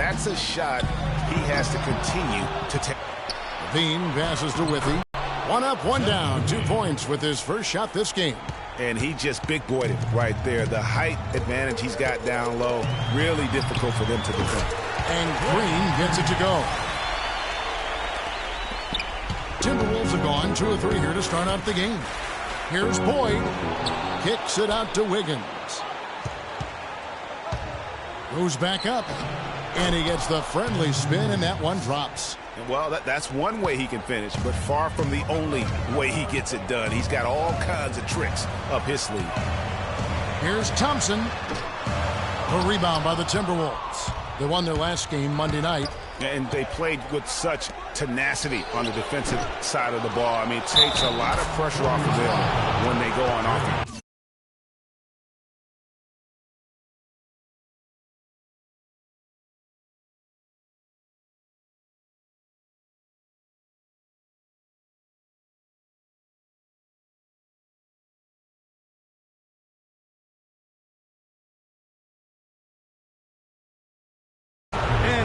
That's a shot he has to continue to take. Levine passes to Withy. 1 up, 1 down. 2 points with his first shot this game. And he just big-boyed it right there. The height advantage he's got down low, really difficult for them to defend. And Green gets it to go. Timberwolves have gone 2 of 3 here to start out the game. Here's Boyd. Kicks it out to Wiggins. Goes back up. And he gets the friendly spin, and that one drops. Well, that's one way he can finish, but far from the only way he gets it done. He's got all kinds of tricks up his sleeve. Here's Thompson. A rebound by the Timberwolves. They won their last game Monday night. And they played with such tenacity on the defensive side of the ball. I mean, it takes a lot of pressure off of them when they go on offense.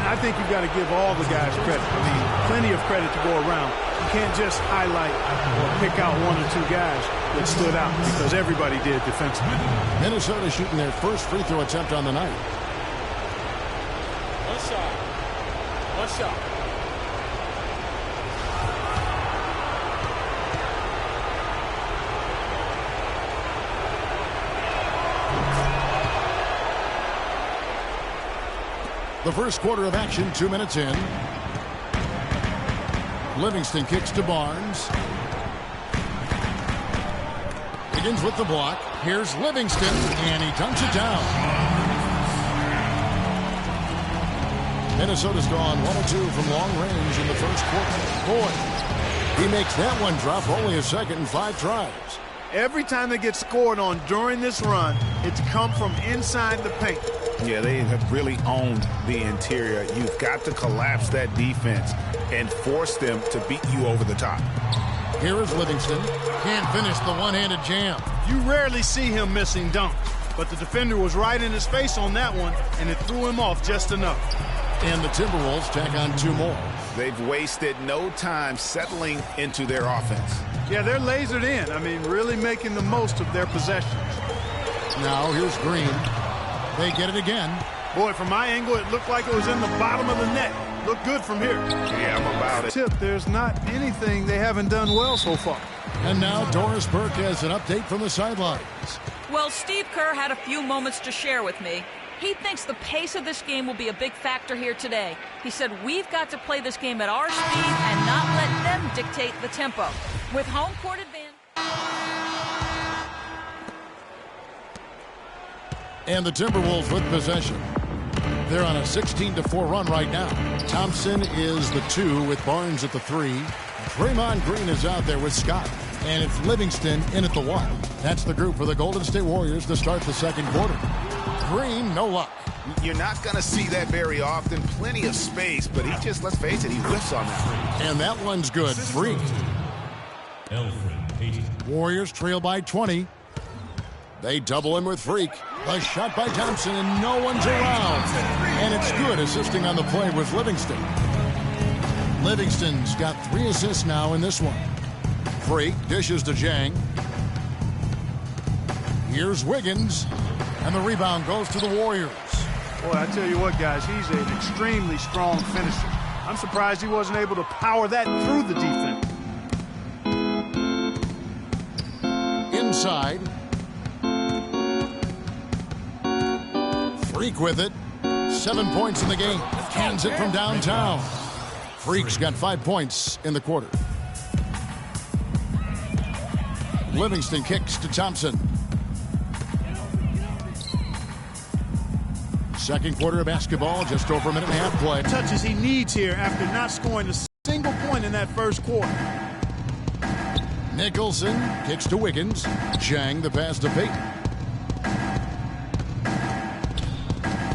I think you've got to give all the guys credit. I mean, plenty of credit to go around. You can't just highlight or pick out 1 or 2 guys that stood out, because everybody did defensively. Minnesota shooting their first free throw attempt on the night. One shot. The first quarter of action, 2 minutes in. Livingston kicks to Barnes. Begins with the block. Here's Livingston, and he dunks it down. Minnesota's gone 1 of 2 from long range in the first quarter. Boyd, he makes that one drop only a second in 5 tries. Every time they get scored on during this run, it's come from inside the paint. Yeah, they have really owned the interior. You've got to collapse that defense and force them to beat you over the top. Here is Livingston. Can't finish the one-handed jam. You rarely see him missing dunks, but the defender was right in his face on that one, and it threw him off just enough. And the Timberwolves tack on 2 more. They've wasted no time settling into their offense. Yeah, they're lasered in. I mean, really making the most of their possessions. Now here's Green. They get it again. Boy, from my angle, it looked like it was in the bottom of the net. Looked good from here. Yeah, I'm about it. Tip, there's not anything they haven't done well so far. And now Doris Burke has an update from the sidelines. Well, Steve Kerr had a few moments to share with me. He thinks the pace of this game will be a big factor here today. He said we've got to play this game at our speed and not let them dictate the tempo. With home court advantage. And the Timberwolves with possession. They're on a 16-4 run right now. Thompson is the 2 with Barnes at the 3. Draymond Green is out there with Scott. And it's Livingston in at the 1. That's the group for the Golden State Warriors to start the second quarter. Green, no luck. You're not going to see that very often. Plenty of space, but he just, let's face it, he whiffs on that. And that one's good. Freak. Warriors trail by 20. They double him with Freak. A shot by Thompson, and no one's around. And it's good. Assisting on the play was Livingston. Livingston's got 3 assists now in this one. Freak dishes to Jang. Here's Wiggins. And the rebound goes to the Warriors. Boy, I tell you what, guys, he's an extremely strong finisher. I'm surprised he wasn't able to power that through the defense. Inside. Freak with it. 7 points in the game. Cans it from downtown. Freak's got 5 points in the quarter. Livingston kicks to Thompson. Second quarter of basketball, just over a minute and a half play. Touches he needs here after not scoring a single point in that first quarter. Nicholson kicks to Wiggins. Jang the pass to Payton.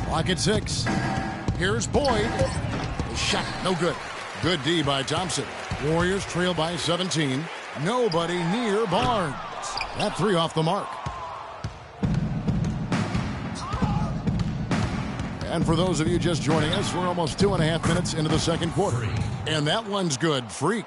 Clock at 6. Here's Boyd. The shot, no good. Good D by Thompson. Warriors trail by 17. Nobody near Barnes. That 3 off the mark. And for those of you just joining us, we're almost 2.5 minutes into the second quarter. And that one's good. Freak.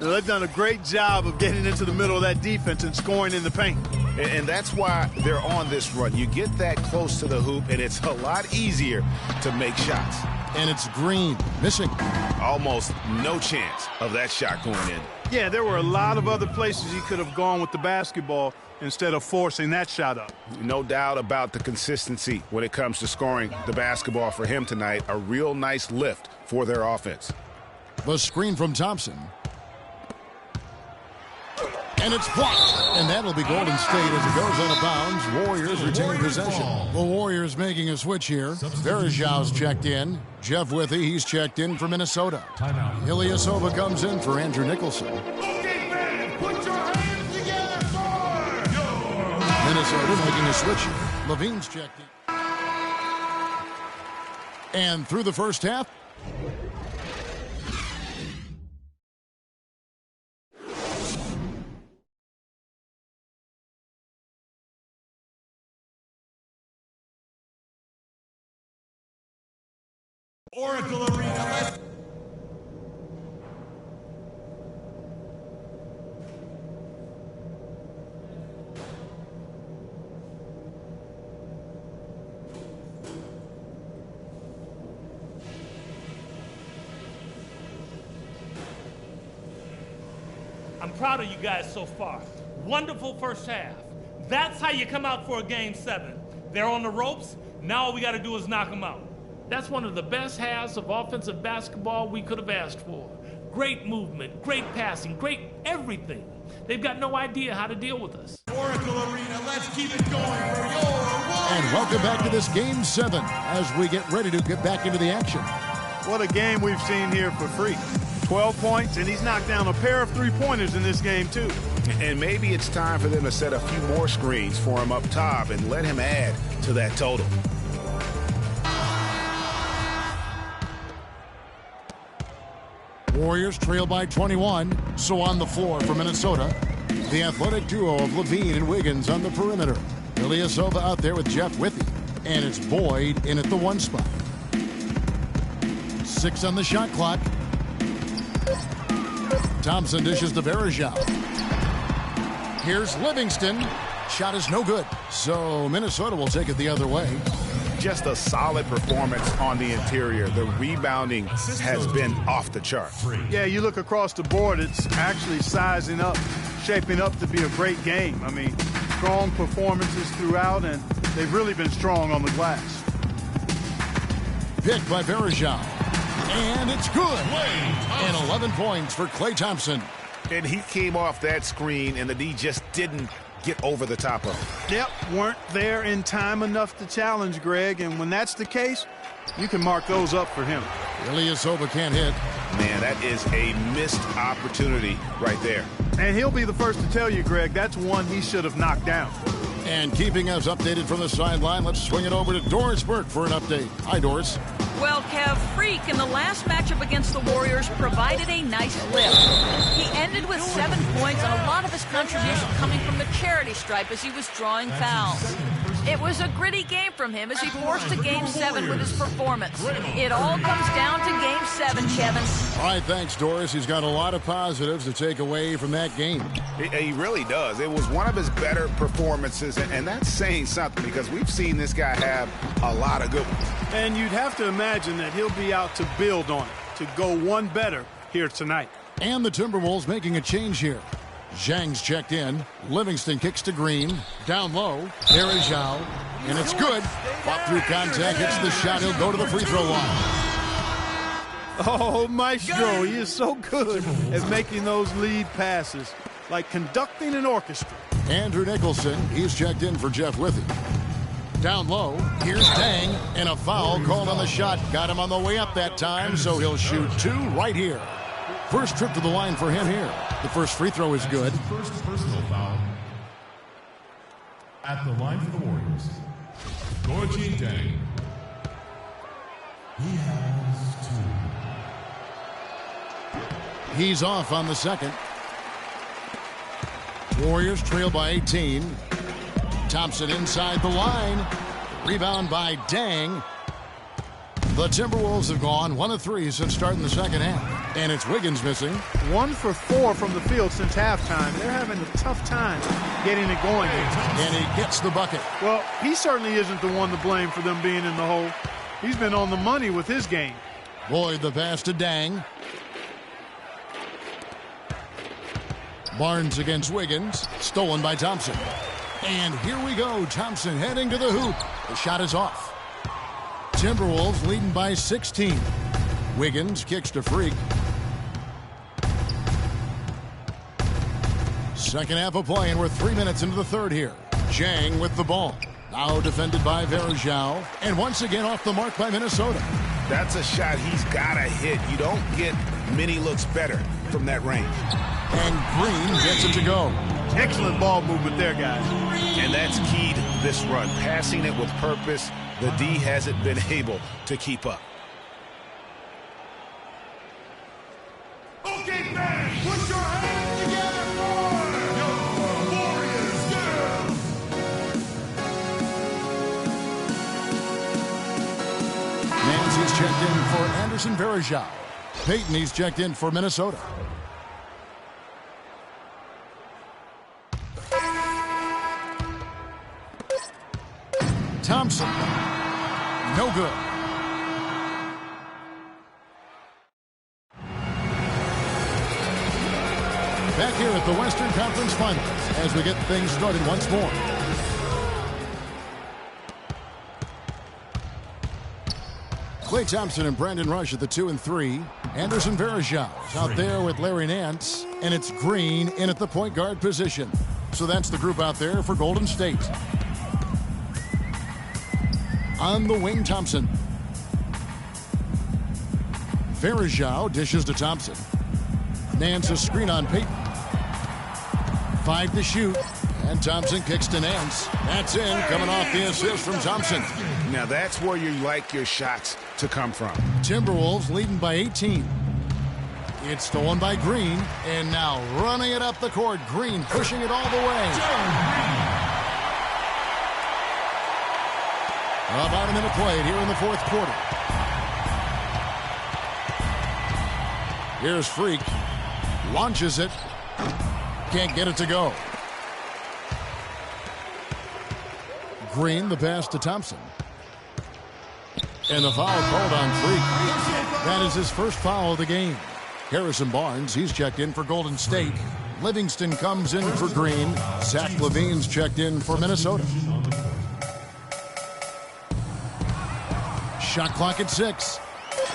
Now, they've done a great job of getting into the middle of that defense and scoring in the paint. And that's why they're on this run. You get that close to the hoop, and it's a lot easier to make shots. And it's Green missing. Almost no chance of that shot going in. Yeah, there were a lot of other places he could have gone with the basketball instead of forcing that shot up. No doubt about the consistency when it comes to scoring the basketball for him tonight. A real nice lift for their offense. The screen from Thompson. And it's blocked. And that'll be Golden State as it goes out of bounds. Warriors retain possession. The Warriors making a switch here. Verajau's checked in. Jeff Withey, he's checked in for Minnesota. Ilyasova comes in for Andrew Nicholson. Minnesota making a switch here. Levine's checked in. And through the first half, Oracle Arena. I'm proud of you guys so far. Wonderful first half. That's how you come out for a game 7. They're on the ropes. Now all we got to do is knock them out. That's one of the best halves of offensive basketball we could have asked for. Great movement, great passing, great everything. They've got no idea how to deal with us. Oracle Arena, let's keep it going for your one. And welcome back to this Game 7 as we get ready to get back into the action. What a game we've seen here for Freak. 12 points, and he's knocked down a pair of three-pointers in this game, too. And maybe it's time for them to set a few more screens for him up top and let him add to that total. Warriors trail by 21. So on the floor for Minnesota, the athletic duo of Levine and Wiggins on the perimeter. Ilyasova out there with Jeff Withey. And it's Boyd in at the 1 spot. 6 on the shot clock. Thompson dishes to Verajau. Here's Livingston. Shot is no good. So Minnesota will take it the other way. Just a solid performance on the interior. The rebounding has been off the chart. Yeah, you look across the board, it's actually sizing up, shaping up to be a great game. I mean, strong performances throughout, and they've really been strong on the glass. Picked by Verajau. And it's good. And 11 points for Klay Thompson. And he came off that screen, and the D just didn't get over the top of it. Yep, weren't there in time enough to challenge Greg, and when that's the case, you can mark those up for him. Ilyasova can't hit. Man, that is a missed opportunity right there. And he'll be the first to tell you, Greg, that's one he should have knocked down. And keeping us updated from the sideline, let's swing it over to Doris Burke for an update. Hi, Doris. Well, Kev, Freak in the last matchup against the Warriors provided a nice lift. He ended with 7 points and a lot of his contribution coming from the charity stripe as he was drawing fouls. It was a gritty game from him as he forced a Game 7 with his performance. It all comes down to Game 7, Kevin. All right, thanks, Doris. He's got a lot of positives to take away from that game. He really does. It was one of his better performances, and that's saying something because we've seen this guy have a lot of good ones. And you'd have to imagine that he'll be out to build on it, to go one better here tonight. And the Timberwolves making a change here. Zhang's checked in. Livingston kicks to Green. Down low. There is Zhao. And it's good. Fought through contact. Hits the shot. He'll go to the free throw line. Oh, Maestro, he is so good at making those lead passes, like conducting an orchestra. Andrew Nicholson, he's checked in for Jeff Withey. Down low, here's Dang, and a foul called on the shot. Got him on the way up that time, so he'll shoot 2 right here. First trip to the line for him here. The first free throw is good. First personal foul at the line for the Warriors. Gorgie Dang. He has 2. He's off on the second. Warriors trail by 18. Thompson inside the line. Rebound by Dang. The Timberwolves have gone 1 of 3 since starting the second half. And it's Wiggins missing. 1 for 4 from the field since halftime. They're having a tough time getting it going here. And he gets the bucket. Well, he certainly isn't the one to blame for them being in the hole. He's been on the money with his game. Boyd the pass to Dang. Barnes against Wiggins. Stolen by Thompson. And here we go. Thompson heading to the hoop. The shot is off. Timberwolves leading by 16. Wiggins kicks to Freak. Second half of play, and we're 3 minutes into the third here. Zhang with the ball. Now defended by Verjao. And once again off the mark by Minnesota. That's a shot he's got to hit. You don't get many looks better from that range. And Green gets it to go. Excellent ball movement there, guys. And that's key to this run. Passing it with purpose. The D hasn't been able to keep up. Okay, fans, put your hands together for your Warriors girls. Nancy's checked in for Anderson Verjao. Peyton, he's checked in for Minnesota. Thompson. No good. Back here at the Western Conference Finals as we get things started once more. Klay Thompson and Brandon Rush at the 2 and 3. Anderson Verjao out there with Larry Nance. And it's Green in at the point guard position. So that's the group out there for Golden State. On the wing, Thompson. Verjao dishes to Thompson. Nance a screen on Peyton. 5 to shoot. And Thompson kicks to Nance. That's in, coming off the assist from Thompson. Now that's where you like your shots to come from. Timberwolves leading by 18. It's stolen by Green. And now running it up the court. Green pushing it all the way. About a minute played here in the fourth quarter. Here's Freak. Launches it. Can't get it to go. Green, the pass to Thompson. And the foul called on Freak. That is his first foul of the game. Harrison Barnes, he's checked in for Golden State. Livingston comes in for Green. Zach LaVine's checked in for Minnesota. Shot clock at 6.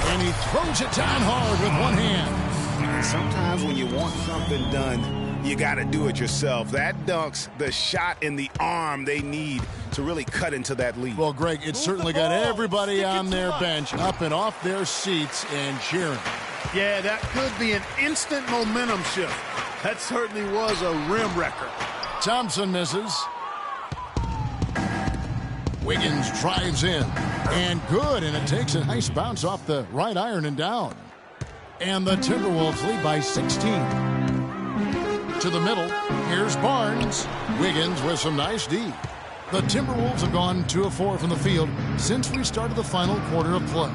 And he throws it down hard with one hand. Sometimes when you want something done, you got to do it yourself. That dunks the shot in the arm they need to really cut into that lead. Well, Greg, it certainly got everybody on their bench up and off their seats and cheering. Yeah, that could be an instant momentum shift. That certainly was a rim wrecker. Thompson misses. Wiggins drives in. And good, and it takes a nice bounce off the right iron and down. And the Timberwolves lead by 16. To the middle, here's Barnes. Wiggins with some nice D. The Timberwolves have gone 2 of 4 from the field since we started the final quarter of play.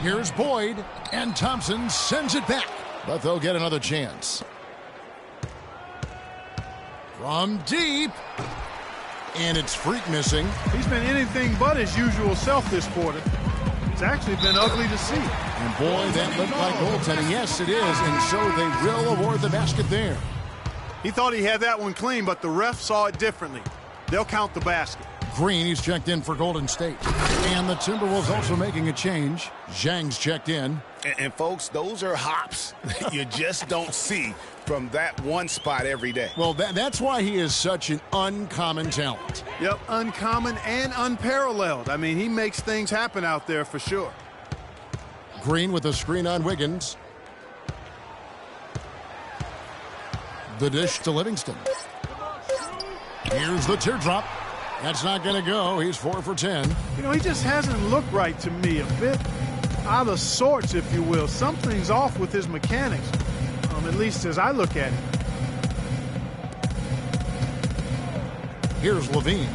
Here's Boyd, and Thompson sends it back, but they'll get another chance. From deep, and it's Freak missing. He's been anything but his usual self this quarter. It's actually been ugly to see. And boy, that looked like goaltending. Yes, it is, and so they will award the basket there. He thought he had that one clean, but the ref saw it differently. They'll count the basket. Green, he's checked in for Golden State. And the Timberwolves also making a change. Zhang's checked in. And folks, those are hops you just don't see from that one spot every day. Well, that's why he is such an uncommon talent. Yep, uncommon and unparalleled. I mean, he makes things happen out there for sure. Green with a screen on Wiggins. The dish to Livingston. Here's the teardrop. That's not going to go. He's 4 for 10. You know, he just hasn't looked right to me. A bit out of sorts, if you will. Something's off with his mechanics, at least as I look at it. Here's Levine.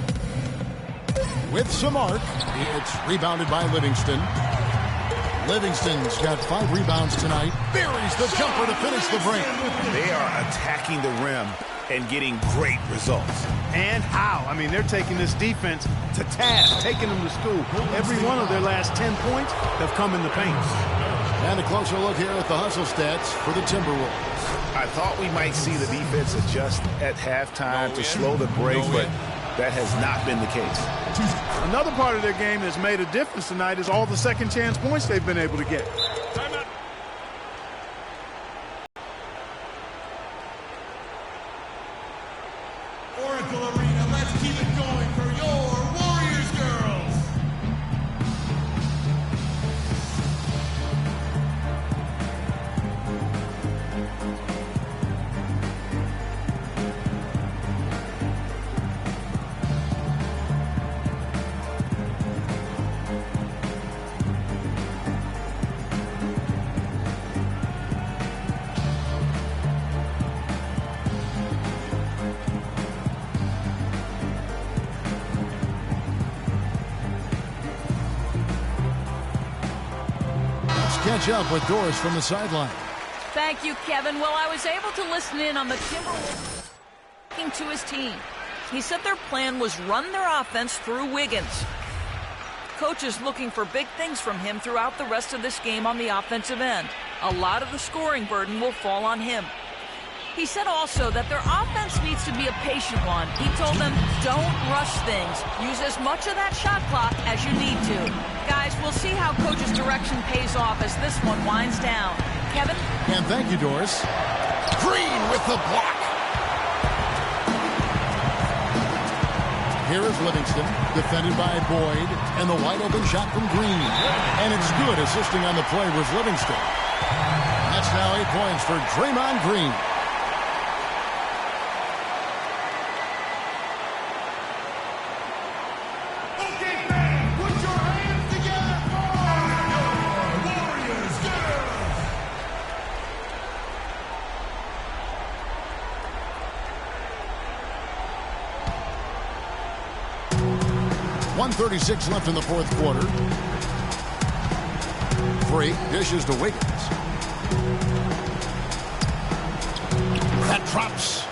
with some arc. It's rebounded by Livingston. Livingston's got 5 rebounds tonight. Buries the jumper to finish the break. They are attacking the rim and getting great results. And how? I mean, they're taking this defense to task, taking them to school. Every one of their last 10 points have come in the paint. And a closer look here at the hustle stats for the Timberwolves. I thought we might see the defense adjust at halftime to slow the break, but that has not been the case. Another part of their game that's made a difference tonight is all the second chance points they've been able to get. Oracle Arena, let's keep it going for your Warriors girls. Catch up with Doris from the sideline. Thank you, Kevin. Well, I was able to listen in on the Timberwolves talking to his team. He said their plan was run their offense through Wiggins. Coach is looking for big things from him throughout the rest of this game on the offensive end. A lot of the scoring burden will fall on him. He said also that their offense needs to be a patient one. He told them, don't rush things. Use as much of that shot clock as you need to. Guys, we'll see how Coach's direction pays off as this one winds down. Kevin? And thank you, Doris. Green with the block. Here is Livingston, defended by Boyd, and the wide-open shot from Green. And it's good. Assisting on the play was Livingston. That's now 8 points for Draymond Green. .136 left in the fourth quarter. Free dishes to Wiggins. That drops.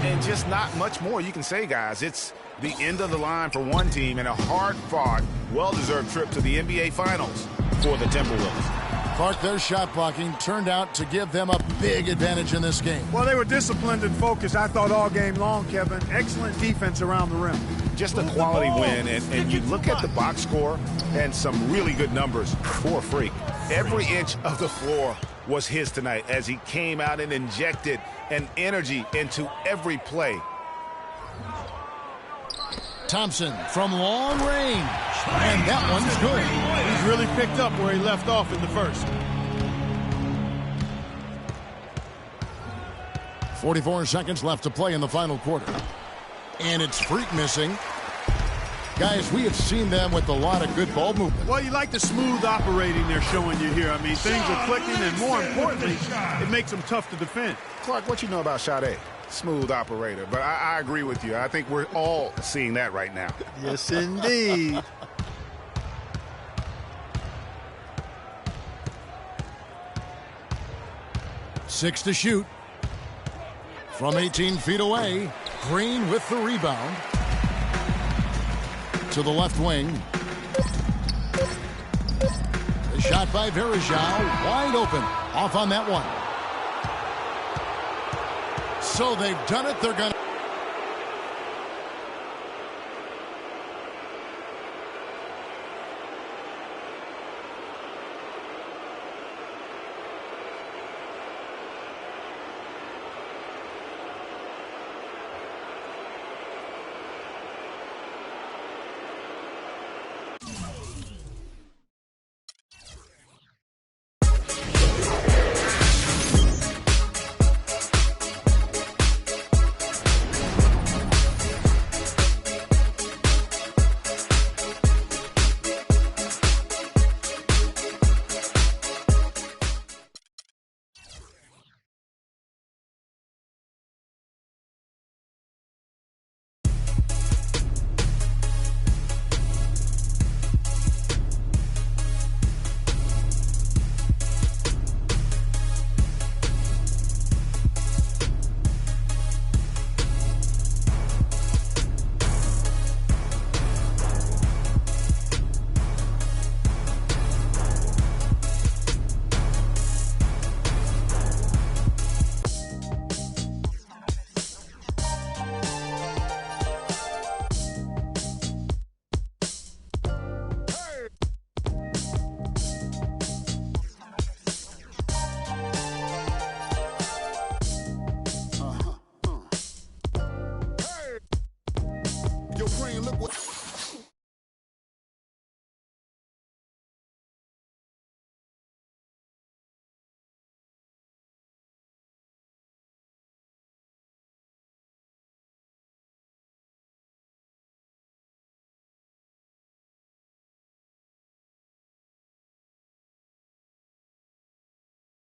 And just not much more you can say, guys. It's the end of the line for one team and a hard-fought, well-deserved trip to the NBA Finals for the Timberwolves. Clark, their shot blocking turned out to give them a big advantage in this game. Well, they were disciplined and focused, I thought, all game long, Kevin. Excellent defense around the rim. Just a quality win, and you look at the box score and some really good numbers for Freak. Every inch of the floor was his tonight as he came out and injected an energy into every play. Thompson from long range, and that one's good. He's really picked up where he left off in the first. 44 seconds left to play in the final quarter. And it's Freak missing. Guys, we have seen them with a lot of good ball movement. Well, you like the smooth operating they're showing you here. I mean, things are clicking, and more importantly, it makes them tough to defend. Clark, what you know about Sade? Smooth operator, but I agree with you. I think we're all seeing that right now. Yes, indeed. Six to shoot. From 18 feet away, Green with the rebound. To the left wing. The shot by Verajao, wide open. Off on that one. So they've done it. They're going to...